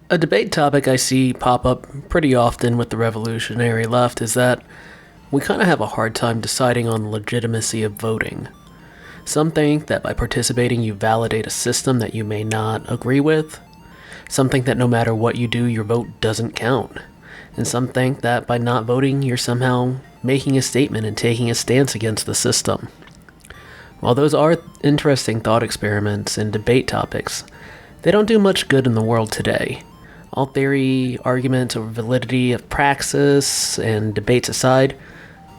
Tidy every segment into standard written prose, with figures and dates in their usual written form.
A debate topic I see pop up pretty often with the revolutionary left is that we kind of have a hard time deciding on the legitimacy of voting. Some think that by participating you validate a system that you may not agree with. Some think that no matter what you do, your vote doesn't count. And some think that by not voting, you're somehow making a statement and taking a stance against the system. While those are interesting thought experiments and debate topics, they don't do much good in the world today. All theory, arguments over validity of praxis, and debates aside,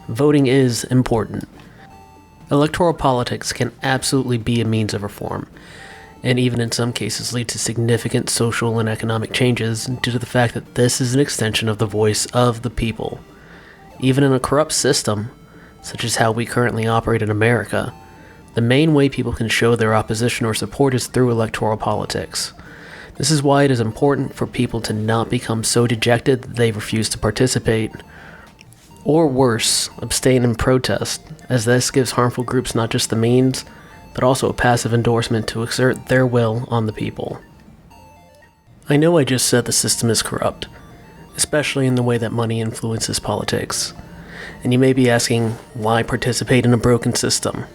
voting is important. Electoral politics can absolutely be a means of reform, and even in some cases lead to significant social and economic changes due to the fact that this is an extension of the voice of the people. Even in a corrupt system, such as how we currently operate in America, the main way people can show their opposition or support is through electoral politics. This is why it is important for people to not become so dejected that they refuse to participate, or worse, abstain and protest, as this gives harmful groups not just the means, but also a passive endorsement to exert their will on the people. I know I just said the system is corrupt, especially in the way that money influences politics, and you may be asking, why participate in a broken system?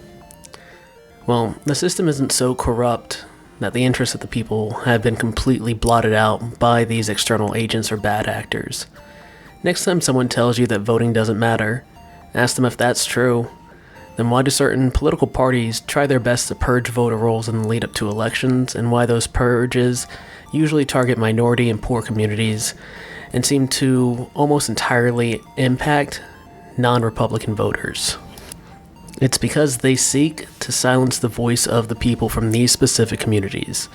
Well, the system isn't so corrupt that the interests of the people have been completely blotted out by these external agents or bad actors. Next time someone tells you that voting doesn't matter, ask them if that's true. Then why do certain political parties try their best to purge voter rolls in the lead up to elections, and why those purges usually target minority and poor communities and seem to almost entirely impact non-Republican voters? It's because they seek to silence the voice of the people from these specific communities.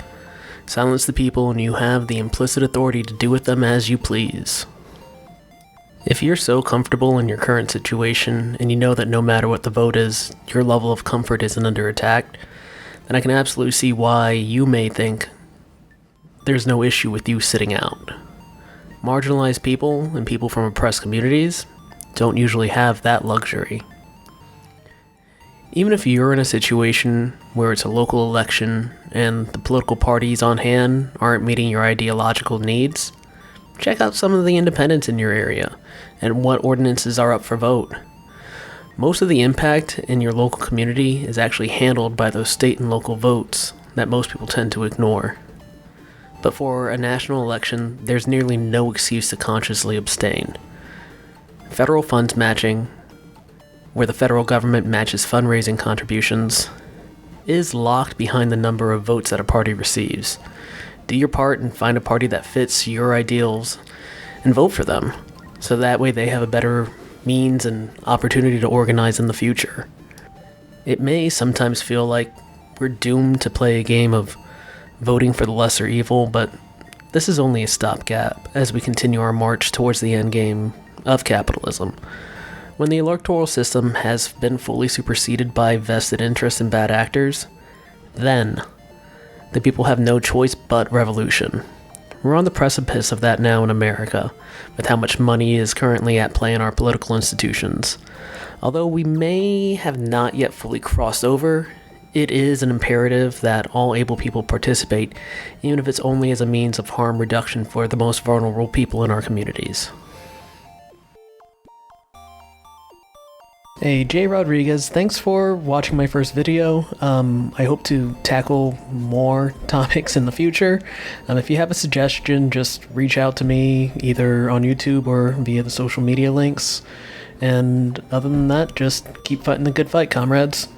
Silence the people and you have the implicit authority to do with them as you please. If you're so comfortable in your current situation and you know that no matter what the vote is, your level of comfort isn't under attack, then I can absolutely see why you may think there's no issue with you sitting out. Marginalized people and people from oppressed communities don't usually have that luxury. Even if you're in a situation where it's a local election and the political parties on hand aren't meeting your ideological needs, check out some of the independents in your area and what ordinances are up for vote. Most of the impact in your local community is actually handled by those state and local votes that most people tend to ignore. But for a national election, there's nearly no excuse to consciously abstain. Federal funds matching, where the federal government matches fundraising contributions, is locked behind the number of votes that a party receives. Do your part and find a party that fits your ideals and vote for them, so that way they have a better means and opportunity to organize in the future. It may sometimes feel like we're doomed to play a game of voting for the lesser evil, but this is only a stopgap as we continue our march towards the end game of capitalism. When the electoral system has been fully superseded by vested interests and bad actors, then the people have no choice but revolution. We're on the precipice of that now in America, with how much money is currently at play in our political institutions. Although we may have not yet fully crossed over, it is an imperative that all able people participate, even if it's only as a means of harm reduction for the most vulnerable people in our communities. Hey, Jay Rodriguez, thanks for watching my first video. I hope to tackle more topics in the future. If you have a suggestion, just reach out to me either on YouTube or via the social media links. And other than that, just keep fighting the good fight, comrades.